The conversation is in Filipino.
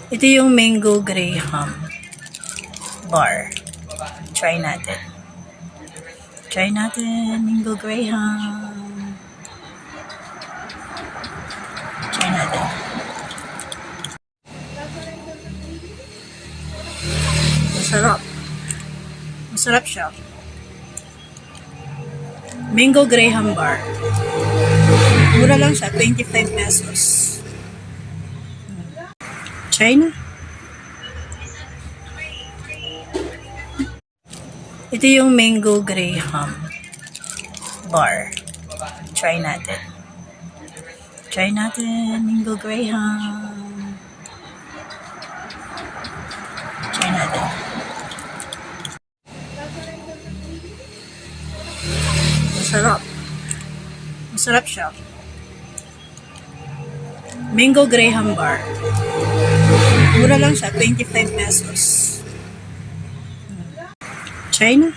Ito yung Mango Graham bar. Try natin. Try natin, Mango Graham. Try natin. Masarap. Masarap siya. Mango Graham bar. Mura lang siya, 25 pesos. Try na. Ito yung Mango Graham bar. Try natin. Try natin, Mango Graham. Try natin. Masarap. Masarap siya. Mango Graham bar. Mura lang siya, 25 pesos. Try na.